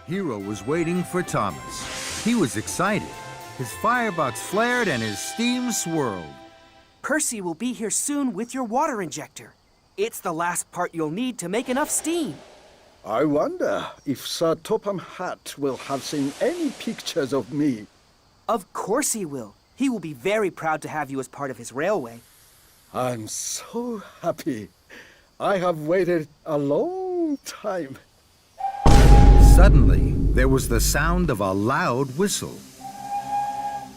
HIRO was waiting for Tomas. He was excited. His firebox flared and his steam swirled. Percy will be here soon with your water injector. It's the last part you'll need to make enough steam. I wonder if Sir Topham Hatt will have seen any pictures of me. Of course he will. He will be very proud to have you as part of his railway. I'm so happy. I have waited a long time. Suddenly, there was the sound of a loud whistle.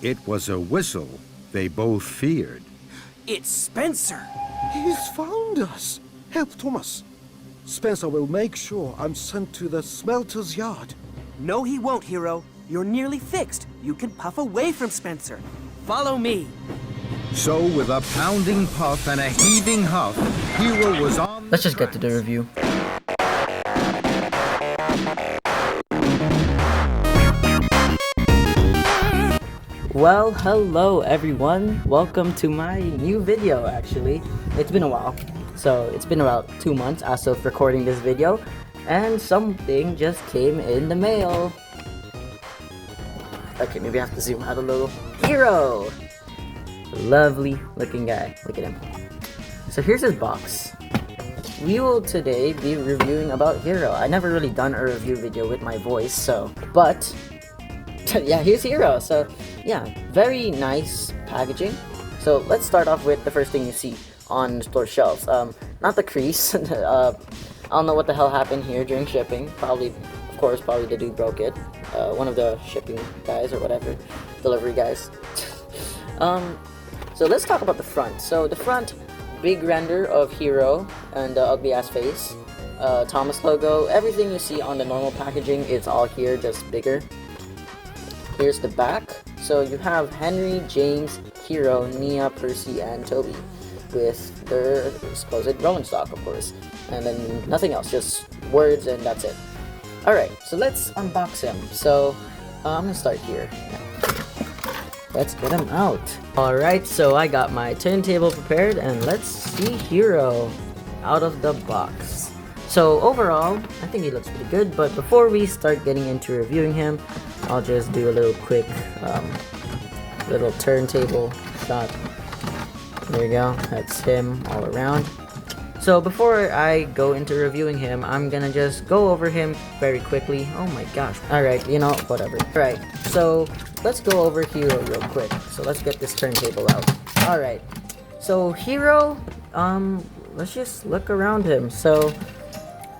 It was a whistle they both feared. It's Spencer. He's found us. Help Thomas. Spencer will make sure I'm sent to the smelter's yard. No, he won't, HIRO. You're nearly fixed. You can puff away from Spencer. Follow me. So, with a pounding puff and a heaving huff, HIRO was on. Let's just get to the review. Well, hello everyone. Welcome to my new video, actually. It's been a while. So, it's been about 2 months as of recording this video. And something just came in the mail. Okay, maybe I have to zoom out a little. HIRO! Lovely looking guy. Look at him. So here's his box. We will today be reviewing about HIRO. I never really done a review video with my voice, so... But... yeah, here's HIRO. So, yeah, very nice packaging. So let's start off with the first thing you see on the store shelves. Not the crease. I don't know what the hell happened here during shipping. Probably the dude broke it. One of the shipping guys or whatever. Delivery guys. So let's talk about the front. So the front, big render of HIRO and the ugly ass face. Tomas logo. Everything you see on the normal packaging, it's all here, just bigger. Here's the back. So you have Henry, James, HIRO, Nia, Percy, and Toby with their supposed rolling stock, of course. And then nothing else, just words and that's it. Alright, so let's unbox him. So, I'm gonna start here. Let's get him out. Alright, so I got my turntable prepared and let's see HIRO out of the box. So overall, I think he looks pretty good, but before we start getting into reviewing him, I'll just do a little quick little turntable shot. There you go, that's him all around. So before I go into reviewing him, I'm gonna just go over him very quickly. Oh my gosh. Alright, you know, whatever. Alright, so let's go over HIRO real quick. So let's get this turntable out. Alright, so HIRO, let's just look around him. So,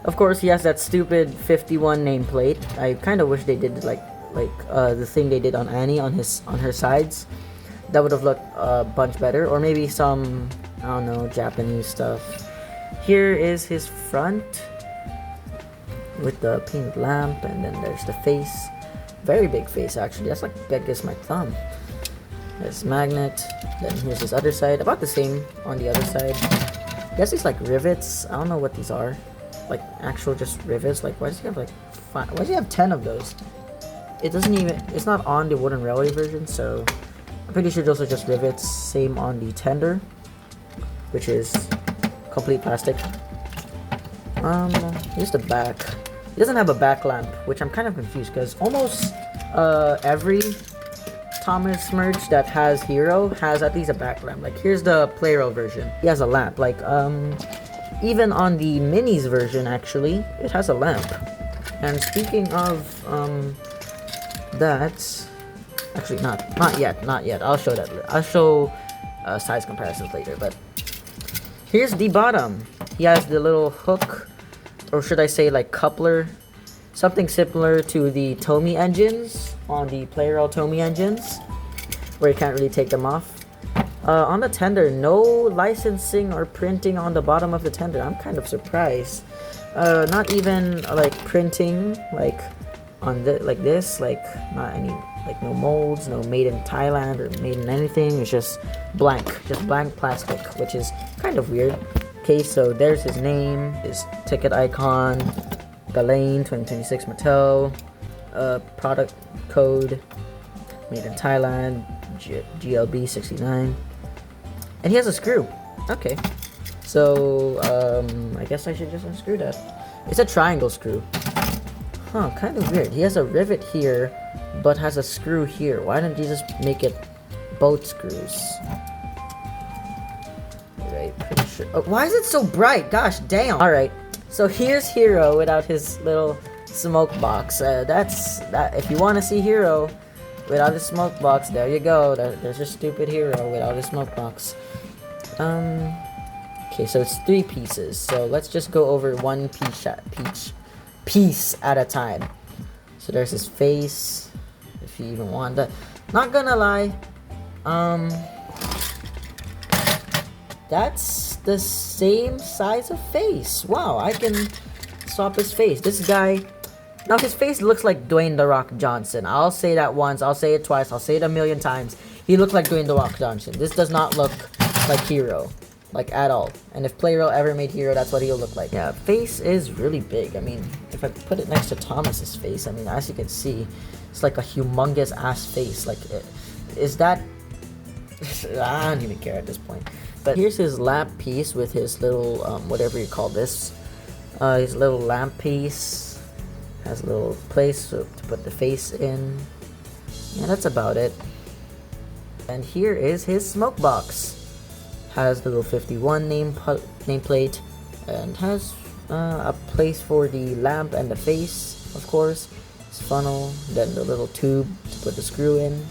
of course, he has that stupid 51 nameplate. I kind of wish they did like the thing they did on Annie on her sides. That would have looked a bunch better, or maybe some, I don't know, Japanese stuff. Here is his front with the painted lamp, and then there's the face. Very big face, actually. That's like big as my thumb. There's magnet. Then here's his other side. About the same on the other side. He has these like rivets. I don't know what these are. Like actual just rivets. Like why does he have like why does he have 10 of those? It doesn't even. It's not on the wooden railway version, so I'm pretty sure those are just rivets. Same on the tender, which is complete plastic. Here's the back. He doesn't have a back lamp, which I'm kind of confused because almost every Tomas merch that has HIRO has at least a back lamp. Like here's the Plarail version. He has a lamp. Like even on the minis version, actually, it has a lamp. And speaking of that, actually not yet. I'll show that. I'll show size comparisons later, but. Here's the bottom. He has the little hook, or should I say like coupler, something similar to the Tomy engines on the Plarail Tomy engines, where you can't really take them off. On the tender, no licensing or printing on the bottom of the tender. I'm kind of surprised. Not even like printing like on like this, like not any. Like no molds, no made in Thailand or made in anything. It's just blank plastic, which is kind of weird. Okay, so there's his name, his ticket icon, Galen 2026 Mattel, product code, made in Thailand, GLB 69, and he has a screw. Okay, so I guess I should just unscrew that. It's a triangle screw. Huh, kind of weird. He has a rivet here, but has a screw here. Why didn't you just make it both screws? Right, pretty sure. Oh, why is it so bright? Gosh damn. Alright, so here's HIRO without his little smoke box. That's that. If you want to see HIRO without his smoke box, there you go. There's your stupid HIRO without his smoke box. Okay, so it's 3 pieces. So let's just go over one piece at a time. So there's his face, if you even want that. Not gonna lie, that's the same size of face. Wow, I can swap his face. This guy, now his face looks like Dwayne "The Rock" Johnson. I'll say that once, I'll say it twice, I'll say it a million times. He looked like Dwayne "The Rock" Johnson. This does not look like HIRO, like at all. And if Plarail ever made HIRO, that's what he'll look like. Yeah, face is really big. I mean, if I put it next to Tomas's face, I mean, as you can see, it's like a humongous ass face. Like, is that... I don't even care at this point. But here's his lamp piece with his little, whatever you call this. His little lamp piece. Has a little place to put the face in. Yeah, that's about it. And here is his smoke box. Has the little 51 nameplate. And has a place for the lamp and the face, of course. His funnel. Then the little tube to put the screw in.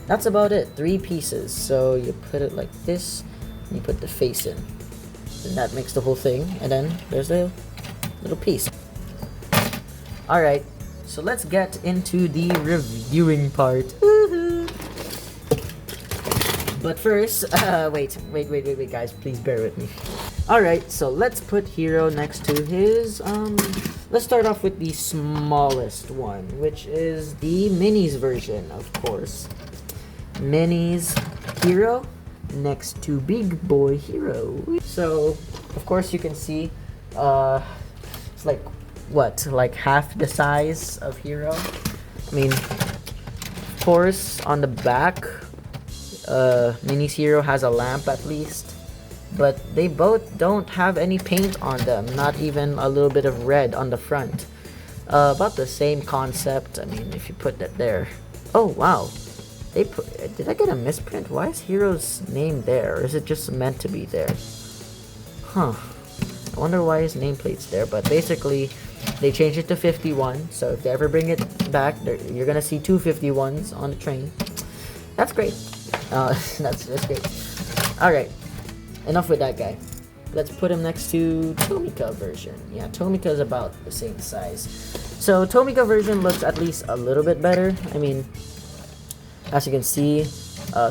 That's about it. 3 pieces. So you put it like this, and you put the face in. And that makes the whole thing. And then there's a little piece. Alright, so let's get into the reviewing part. Woohoo! But first, wait, guys, please bear with me. Alright, so let's put HIRO next to his, let's start off with the smallest one, which is the minis version, of course. Minis HIRO next to big boy HIRO. So, of course, you can see, it's like, what, like half the size of HIRO? I mean, of course, on the back, Minis HIRO has a lamp at least, but they both don't have any paint on them, not even a little bit of red on the front. About the same concept. I mean, if you put that there. Oh wow, did I get a misprint? Why is HIRO's name there, or is it just meant to be there? Huh, I wonder why his nameplate's there. But basically they changed it to 51, so if they ever bring it back, you're gonna see 2 51s on the train. That's great. That's great. Alright, enough with that guy. Let's put him next to Tomica version. Yeah, Tomica is about the same size. So Tomica version looks at least a little bit better. I mean, as you can see,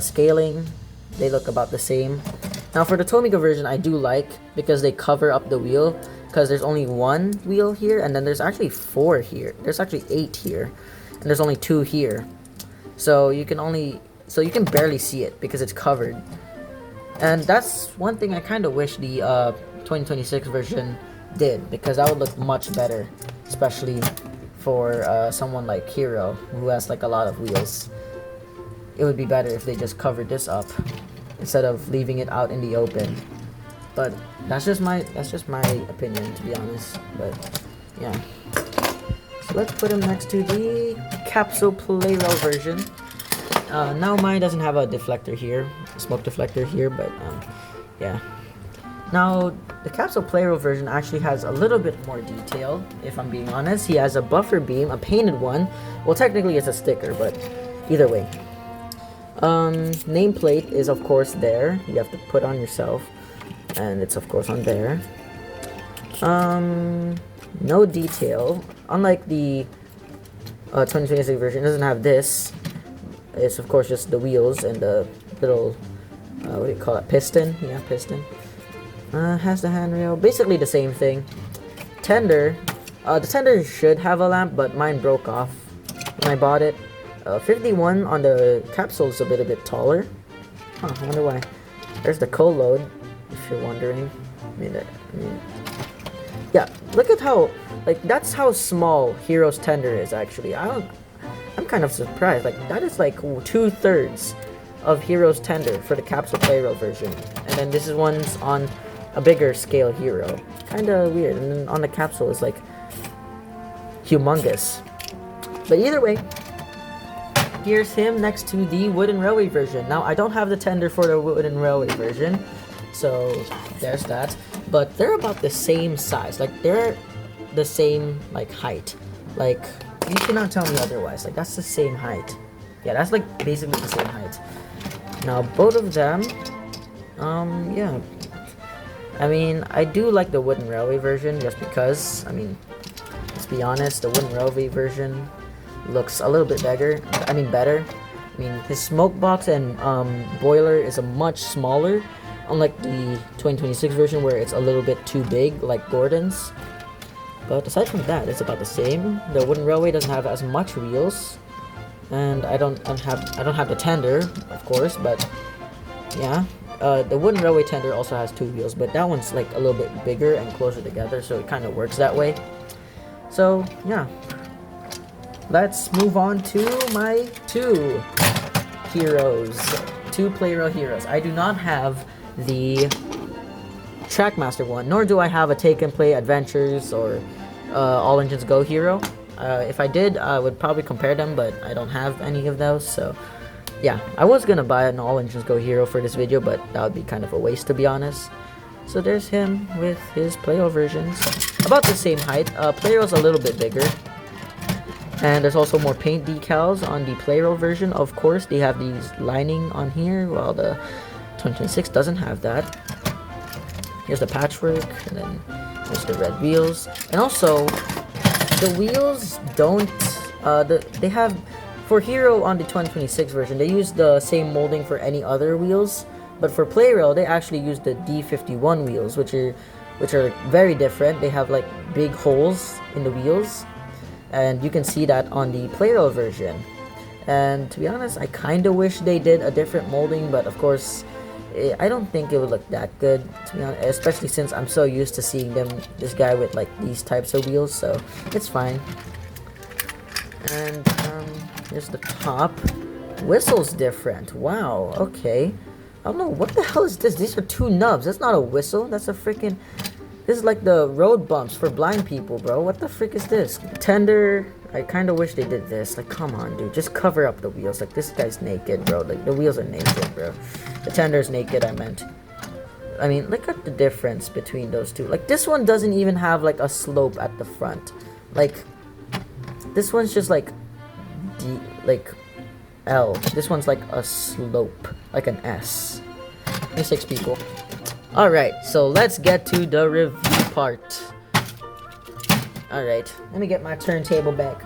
scaling, they look about the same. Now for the Tomica version, I do like, because they cover up the wheel, because there's only 1 wheel here, and then there's actually 4 here. There's actually 8 here, and there's only 2 here. So you can barely see it because it's covered. And that's one thing I kind of wish the 2026 version did, because that would look much better, especially for someone like HIRO who has like a lot of wheels. It would be better if they just covered this up instead of leaving it out in the open. But that's just my opinion, to be honest. But yeah, so let's put him next to the capsule Plarail version. Now mine doesn't have a deflector here, smoke deflector here, but yeah. Now the capsule Plarail version actually has a little bit more detail, if I'm being honest. He has a buffer beam, a painted one. Well, technically it's a sticker, but either way. Nameplate is of course there. You have to put on yourself, and it's of course on there. No detail. Unlike the 2026 version, it doesn't have this. It's of course just the wheels and the little, what do you call it, piston? Yeah, piston. Has the handrail, basically the same thing. Tender, the tender should have a lamp, but mine broke off when I bought it. 51 on the capsule is a bit taller. Huh, I wonder why. There's the co-load, if you're wondering. I mean, yeah, look at how, like, that's how small HIRO's tender is actually. I'm kind of surprised. Like, that is like 2/3 of HIRO's tender for the capsule Plarail version. And then this is one's on a bigger scale HIRO. Kinda weird. And then on the capsule is like, humongous. But either way, here's him next to the wooden railway version. Now, I don't have the tender for the wooden railway version, so there's that. But they're about the same size. Like, they're the same, like, height. Like, you cannot tell me otherwise. Like, that's the same height. Yeah, that's, like, basically the same height. Now, both of them, yeah. I mean, I do like the wooden railway version just because, I mean, let's be honest, the wooden railway version looks a little bit better. I mean, his smoke box and boiler is a much smaller, unlike the 2026 version where it's a little bit too big, like Gordon's. But aside from that, it's about the same. The wooden railway doesn't have as much wheels, and I don't have the tender, of course, but yeah. The wooden railway tender also has 2 wheels, but that one's like a little bit bigger and closer together, so it kind of works that way. So yeah, let's move on to my 2 heroes, 2 Plarail heroes. I do not have the Trackmaster one, nor do I have a Take and Play Adventures or All Engines Go hero. If I did, I would probably compare them, but I don't have any of those, so yeah, I was gonna buy an All Engines Go hero for this video, but that would be kind of a waste, to be honest. So there's him with his Plarail versions. About the same height. Plarail's a little bit bigger. And there's also more paint decals on the Plarail version. Of course, they have these lining on here, while the 2026 doesn't have that. Here's the patchwork, and then there's the red wheels. And also, the wheels don't, they have, for Hero on the 2026 version, they use the same molding for any other wheels, but for Plarail, they actually use the D51 wheels, which are very different. They have like big holes in the wheels, and you can see that on the Plarail version. And to be honest, I kind of wish they did a different molding, but of course, I don't think it would look that good, to be honest, especially since I'm so used to seeing this guy with like these types of wheels, so it's fine. And here's the top. Whistle's different. Wow, okay. I don't know, what the hell is this? These are 2 nubs. That's not a whistle. That's a freaking... This is like the road bumps for blind people, bro. What the frick is this? Tender. I kind of wish they did this. Like, come on, dude. Just cover up the wheels. Like, this guy's naked, bro. Like, the wheels are naked, bro. The tender's naked, I meant. I mean, look at the difference between those two. Like, this one doesn't even have, like, a slope at the front. Like, this one's just, like, L. This one's like a slope, like an S. There's 6 people. Alright, so let's get to the review part. Alright, let me get my turntable back.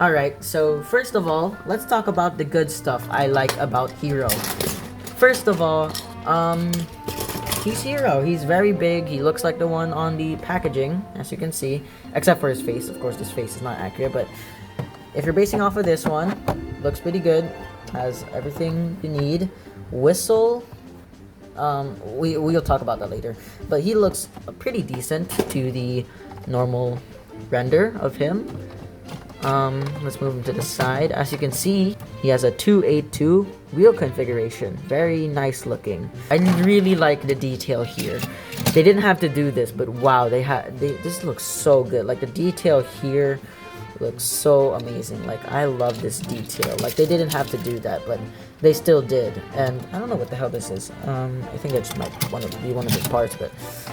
Alright, so first of all, let's talk about the good stuff I like about Hero. First of all, he's Hero. He's very big. He looks like the one on the packaging, as you can see. Except for his face. Of course, his face is not accurate, but if you're basing off of this one, looks pretty good. Has everything you need. Whistle, we'll talk about that later. But he looks pretty decent to the normal render of him. Let's move him to the side. As you can see, he has a 282 wheel configuration. Very nice looking. I really like the detail here. They didn't have to do this, but wow, this looks so good. Like, the detail here looks so amazing. Like, I love this detail. Like, they didn't have to do that, but they still did. And I don't know what the hell this is. I think it might be one of his parts, but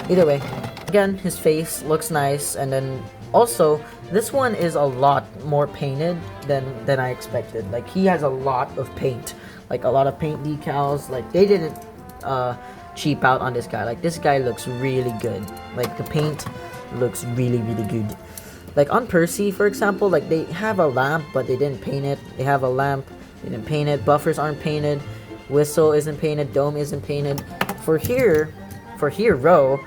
either way, again, his face looks nice. And then also, this one is a lot more painted than I expected. Like, he has a lot of paint, like a lot of paint decals. Like, they didn't cheap out on this guy. Like, this guy looks really good. Like, the paint looks really, really good. Like, on Percy, for example, like, they have a lamp, but they didn't paint it. They have a lamp, they didn't paint it. Buffers aren't painted. Whistle isn't painted. Dome isn't painted. For Hero,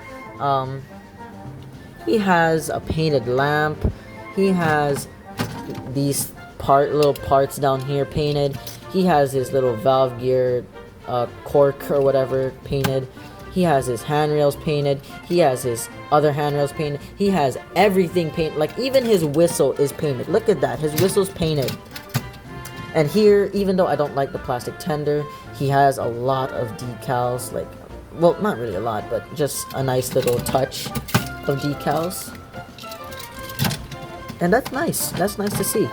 he has a painted lamp. He has these little parts down here painted. He has his little valve gear cork or whatever painted. He has his handrails painted. He has his other handrails painted. He has everything painted. Like, even his whistle is painted. Look at that. His whistle's painted. And here, even though I don't like the plastic tender, he has a lot of decals. Like, well, not really a lot, but just a nice little touch of decals. And that's nice. That's nice to see.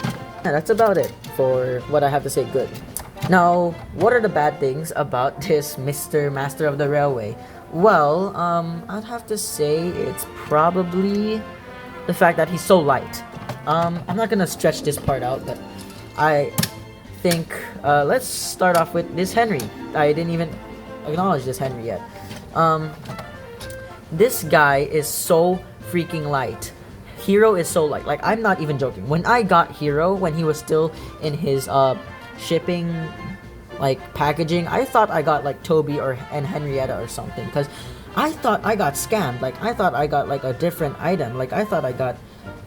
And that's about it for what I have to say good. Now, what are the bad things about this Mr. Master of the Railway? Well, I'd have to say it's probably the fact that he's so light. I'm not gonna stretch this part out, but I think, let's start off with this Henry. I didn't even acknowledge this Henry yet. This guy is so freaking light. HIRO is so light. Like, I'm not even joking. When I got HIRO, when he was still in his, shipping, like, packaging, I thought I got, like, Toby and Henrietta or something, because I thought I got scammed. Like, I thought I got, like, a different item. Like, I thought I got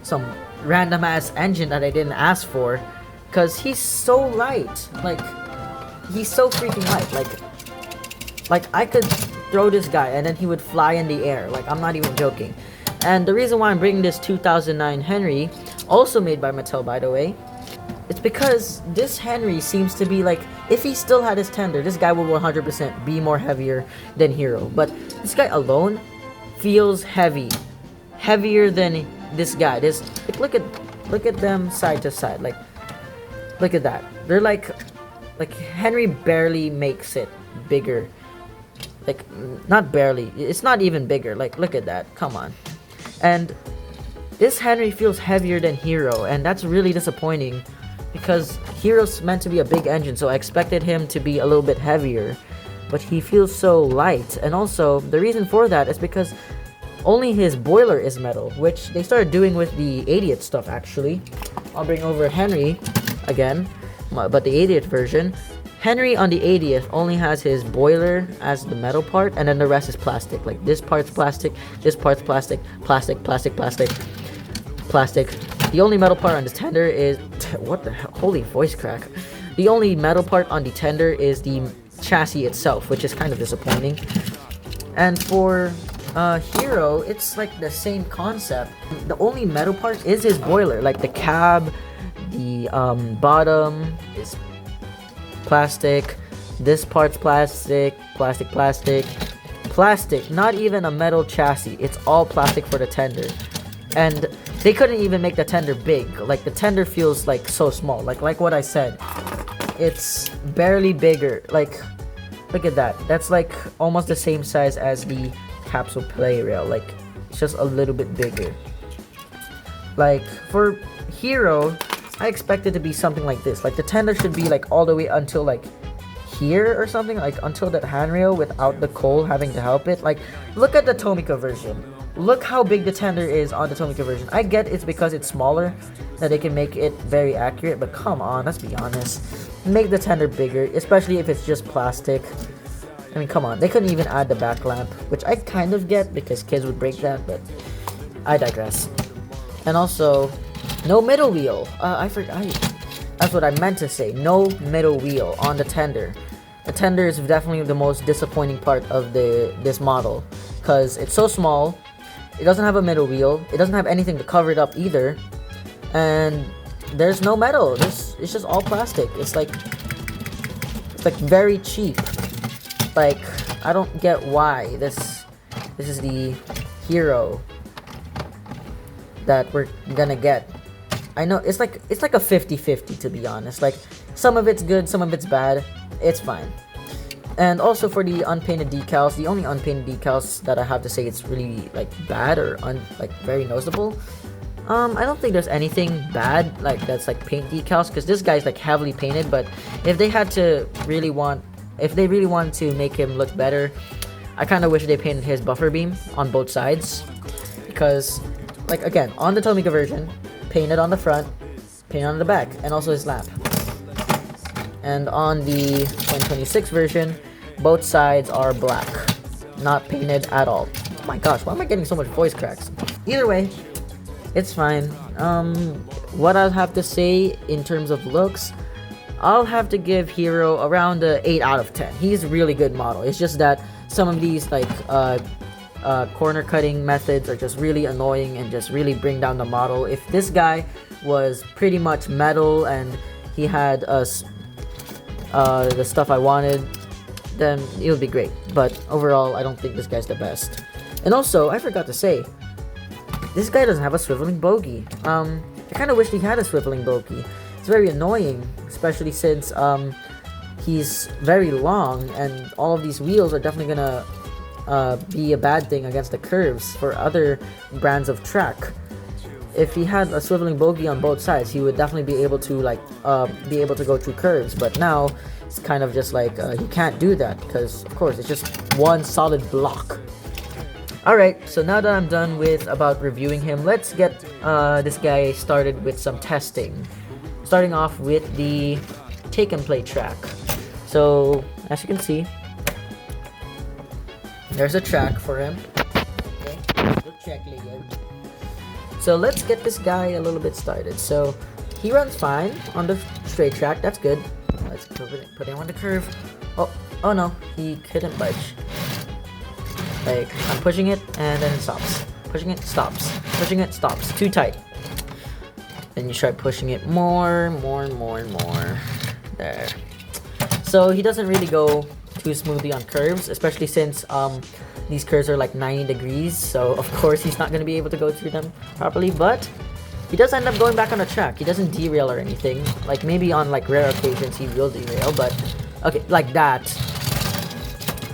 some random-ass engine that I didn't ask for, because he's so light. Like, he's so freaking light. Like, I could throw this guy, and then he would fly in the air. Like, I'm not even joking. And the reason why I'm bringing this 2009 Henry, also made by Mattel, by the way, it's because this Henry seems to be like, if he still had his tender, this guy would 100% be more heavier than HIRO. But this guy alone feels heavy. Heavier than this guy. Like, look at them side to side. Like, look at that. They're like Henry barely makes it bigger. Like, not barely. It's not even bigger. Like, look at that. Come on. And this Henry feels heavier than HIRO, and that's really disappointing, because HIRO's meant to be a big engine, so I expected him to be a little bit heavier, but he feels so light. And also, the reason for that is because only his boiler is metal, which they started doing with the 80th stuff, actually. I'll bring over Henry again, but the 80th version. Henry on the 80th only has his boiler as the metal part, and then the rest is plastic. Like, this part's plastic, this part's plastic, plastic, plastic, plastic, plastic. The only metal part on the tender is... what the hell? Holy voice crack. The only metal part on the tender is the chassis itself, which is kind of disappointing. And for HIRO, it's like the same concept. The only metal part is his boiler. Like, the cab, the bottom is plastic, this part's plastic, plastic, plastic, plastic. Not even a metal chassis. It's all plastic for the tender. And they couldn't even make the tender big. Like, the tender feels like so small. Like what I said, it's barely bigger. Like, look at that. That's like almost the same size as the capsule Plarail. Like, it's just a little bit bigger. Like, for HIRO, I expect it to be something like this. Like, the tender should be like all the way until like here or something, like until that handrail without the coal having to help it. Like, look at the Tomica version. Look how big the tender is on the Tomica version. I get it's because it's smaller that they can make it very accurate, but come on, let's be honest. Make the tender bigger, especially if it's just plastic. I mean, come on. They couldn't even add the back lamp, which I kind of get because kids would break that, but I digress. And also, no middle wheel. I forgot. That's what I meant to say. No middle wheel on the tender. The tender is definitely the most disappointing part of this model, because it's so small. It doesn't have a middle wheel. It doesn't have anything to cover it up either. And there's no metal. It's just all plastic. It's like very cheap. Like, I don't get why this is the HIRO that we're gonna get. I know it's like a 50-50, to be honest. Like, some of it's good, some of it's bad. It's fine. And also for the unpainted decals, the only unpainted decals that I have to say it's really like bad or very noticeable. I don't think there's anything bad like that's like paint decals, because this guy's like heavily painted. But if they really want to make him look better, I kind of wish they painted his buffer beam on both sides, because like, again, on the Tomica version, painted on the front, painted on the back, and also his lamp. And on the 2026 version, both sides are black, not painted at all. Oh my gosh, why am I getting so much voice cracks? Either way, it's fine. What I'll have to say in terms of looks, I'll have to give HIRO around a 8 out of 10. He's a really good model. It's just that some of these like corner cutting methods are just really annoying and just really bring down the model. If this guy was pretty much metal and he had the stuff I wanted, then it would be great. But overall, I don't think this guy's the best. And also, I forgot to say, this guy doesn't have a swiveling bogey. I kind of wish he had a swiveling bogey. It's very annoying, especially since he's very long, and all of these wheels are definitely gonna be a bad thing against the curves for other brands of track. If he had a swiveling bogey on both sides, he would definitely be able to go through curves. But now it's kind of just like he can't do that because, of course, it's just one solid block. Alright, so now that I'm done with about reviewing him, let's get this guy started with some testing. Starting off with the take and play track. So, as you can see, there's a track for him. Okay, good check layout. So let's get this guy a little bit started. So he runs fine on the straight track, that's good. Let's put him on the curve. Oh no, he couldn't budge. Like, I'm pushing it, and then it stops. Pushing it, stops. Pushing it, stops. Too tight. Then you try pushing it more. There. So he doesn't really go too smoothly on curves, especially since these curves are like 90 degrees. So of course he's not going to be able to go through them properly, but he does end up going back on the track. He doesn't derail or anything. Like, maybe on like rare occasions he will derail, but okay, like that.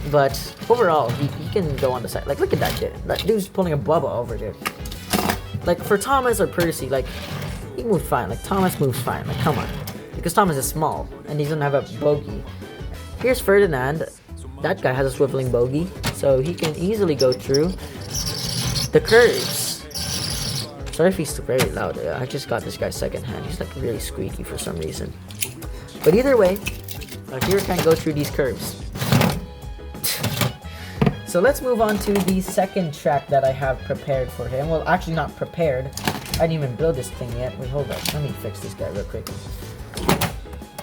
But overall, he can go on the side. Like, look at that dude. That dude's pulling a bubba over there. Like, for Tomas or Percy, like, he moved fine. Like, Tomas moves fine. Like, come on. Because Tomas is small, and he doesn't have a bogey. Here's Ferdinand. That guy has a swiveling bogey, so he can easily go through the curves. Sorry if he's very loud. I just got this guy secondhand. He's, like, really squeaky for some reason. But either way, HIRO can go through these curves. So let's move on to the second track that I have prepared for him. Well, actually not prepared. I didn't even build this thing yet. Wait, hold up. Let me fix this guy real quick.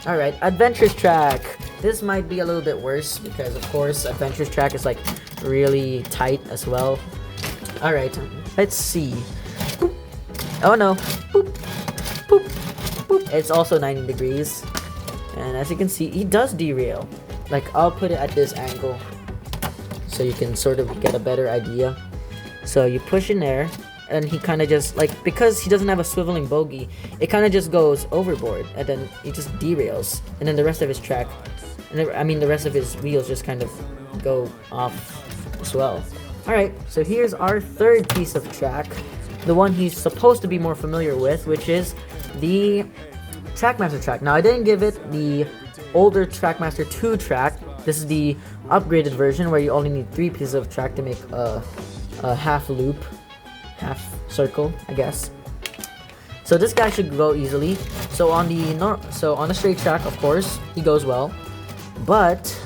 Alright, Adventures track. This might be a little bit worse because, of course, Adventures track is like really tight as well. Alright, let's see. Boop. Oh no. Boop. Boop. Boop. It's also 90 degrees. And as you can see, he does derail. Like, I'll put it at this angle so you can sort of get a better idea. So you push in there, and he kind of just, like, because he doesn't have a swiveling bogey, it kind of just goes overboard, and then he just derails. And then the rest of his track, the rest of his wheels just kind of go off as well. Alright, so here's our third piece of track, the one he's supposed to be more familiar with, which is the Trackmaster track. Now, I didn't give it the older Trackmaster 2 track. This is the upgraded version where you only need 3 pieces of track to make a half loop, half circle, I guess. So this guy should go easily. So on the straight track, of course, he goes well. But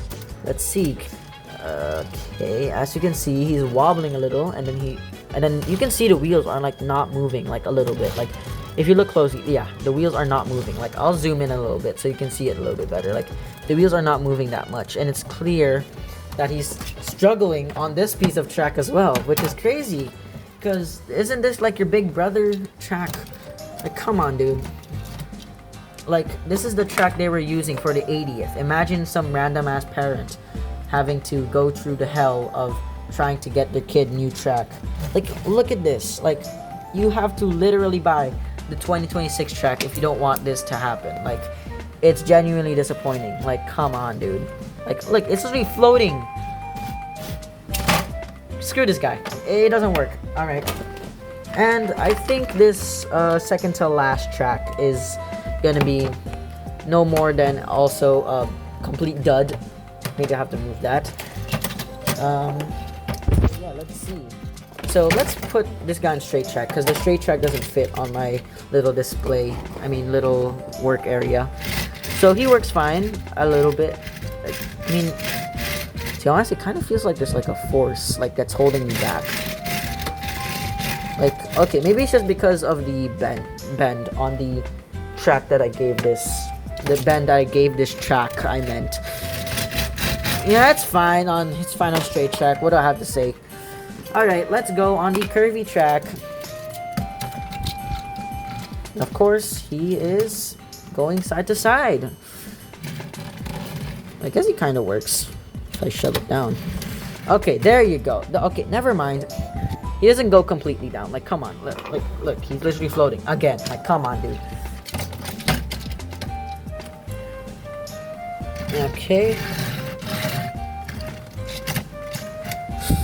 let's see. Okay, as you can see, he's wobbling a little, and then you can see the wheels are like not moving, like a little bit. Like, if you look closely, yeah, the wheels are not moving. Like, I'll zoom in a little bit so you can see it a little bit better. Like, the wheels are not moving that much, and it's clear that he's struggling on this piece of track as well, which is crazy, because isn't this like your big brother track? Like, come on, dude. Like, this is the track they were using for the 80th. Imagine some random ass parent having to go through the hell of trying to get their kid new track. Like, look at this. Like, you have to literally buy the 2026 track if you don't want this to happen. Like, it's genuinely disappointing. Like, come on, dude. Like, look, it's literally floating. Screw this guy. It doesn't work. Alright. And I think this second to last track is gonna be no more than also a complete dud. Maybe I have to move that. Yeah, let's see. So let's put this guy on straight track, because the straight track doesn't fit on my little display, little work area. So he works fine, a little bit. Like, to be honest, it kind of feels like there's like a force, like, that's holding me back. Like, okay, maybe it's just because of the bend on the track that I gave this, the bend I gave this track, I meant. Yeah, it's fine on straight track, what do I have to say? Alright, let's go on the curvy track. Of course, he is going side to side. I guess he kind of works if I shove it down. Okay, there you go. Okay, never mind. He doesn't go completely down. Like, come on. Look. He's literally floating. Again. Like, come on, dude. Okay.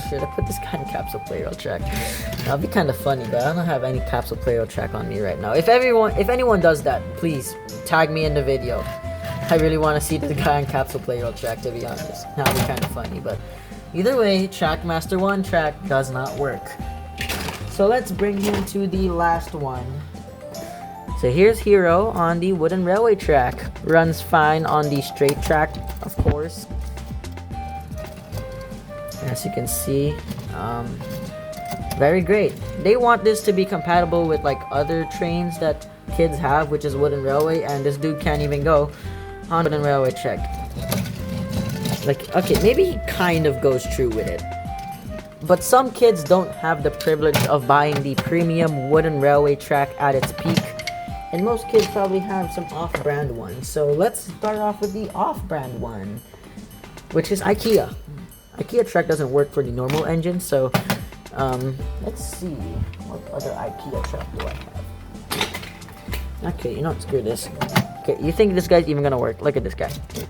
Should I put this guy in capsule Plarail track? That'd be kind of funny, but I don't have any capsule Plarail track on me right now. If anyone does that, please tag me in the video. I really want to see this guy on capsule Plarail track, to be honest. That'd be kind of funny, but either way, Trackmaster 1 track does not work. So let's bring him to the last one. So here's HIRO on the wooden railway track. Runs fine on the straight track, of course. As you can see, very great. They want this to be compatible with like other trains that kids have, which is wooden railway, and this dude can't even go on wooden railway track. Like, okay, maybe he kind of goes true with it. But some kids don't have the privilege of buying the premium wooden railway track at its peak. And most kids probably have some off-brand ones. So let's start off with the off-brand one, which is IKEA. IKEA track doesn't work for the normal engine, so let's see. What other IKEA track do I have? Okay, you know what? Screw this. Okay, you think this guy's even gonna work? Look at this guy. Look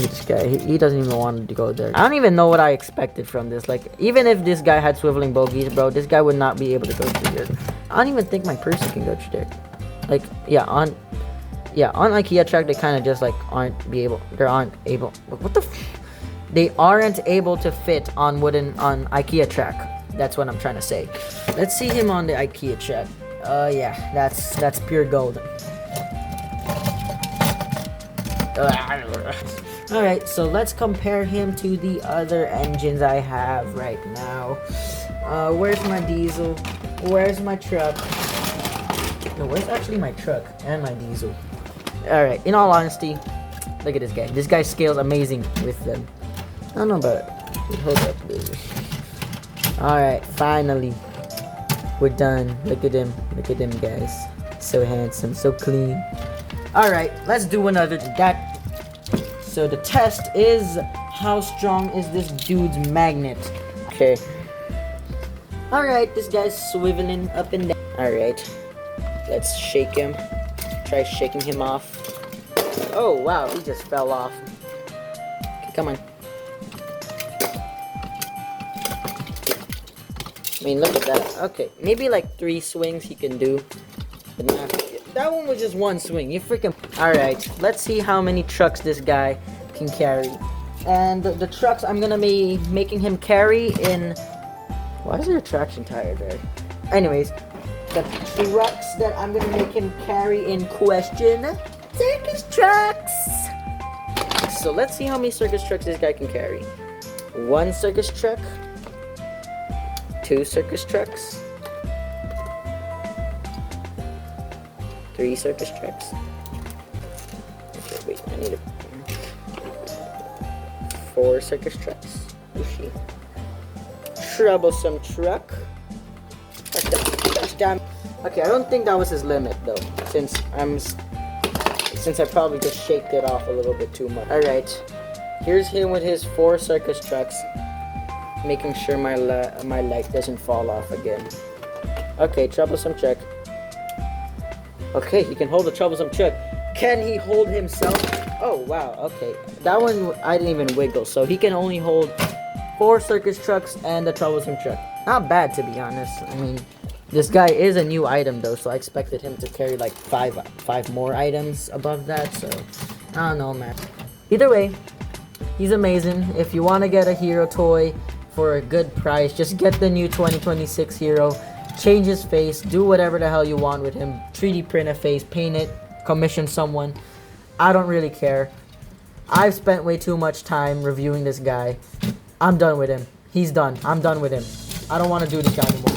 at this guy. He doesn't even want to go there. I don't even know what I expected from this. Like, even if this guy had swiveling bogies, bro, this guy would not be able to go through here. I don't even think my person can go through there. Like, on IKEA track, they kind of just like aren't able. What the? They aren't able to fit on IKEA track. That's what I'm trying to say. Let's see him on the IKEA track. Yeah, that's pure gold. Alright, so let's compare him to the other engines I have right now. Where's my diesel? Where's my truck? No, where's actually my truck and my diesel? Alright, in all honesty, look at this guy. This guy scales amazing with them. I don't know about it. Hold up, baby. Alright, finally. We're done. Look at him. Look at him, guys. So handsome, so clean. Alright, let's do another that. So the test is, how strong is this dude's magnet? Okay. Alright, this guy's swiveling up and down. Alright. Let's shake him. Try shaking him off. Oh, wow, he just fell off. Okay, come on. I mean, look at that. Okay, maybe like 3 swings he can do. But not, that one was just 1 swing. You freaking... Alright, let's see how many trucks this guy can carry. And the trucks I'm gonna be making him carry in... Why is there a traction tire there? Anyways, the trucks that I'm gonna make him carry in question... circus trucks! So let's see how many circus trucks this guy can carry. 1 circus truck. 2 circus trucks. 3 circus trucks. Okay, wait, I need 4 circus trucks. Who's she? Troublesome truck. Damn. Okay, I don't think that was his limit though, since I probably just shaked it off a little bit too much. All right, here's him with his 4 circus trucks. Making sure my leg doesn't fall off again. Okay, troublesome truck. Okay, he can hold the troublesome truck. Can he hold himself? Oh, wow, okay. That one, I didn't even wiggle. So he can only hold 4 circus trucks and the troublesome truck. Not bad, to be honest. I mean, this guy is a new item, though. So I expected him to carry like 5 more items above that. So, I don't know, man. Either way, he's amazing. If you want to get a HIRO toy for a good price, just get the new 2026 HIRO. Change his face, do whatever the hell you want with him. 3D print a face, paint it, commission someone. I don't really care. I've spent way too much time reviewing this guy. I'm done with him. He's done. I'm done with him. I don't want to do this guy anymore.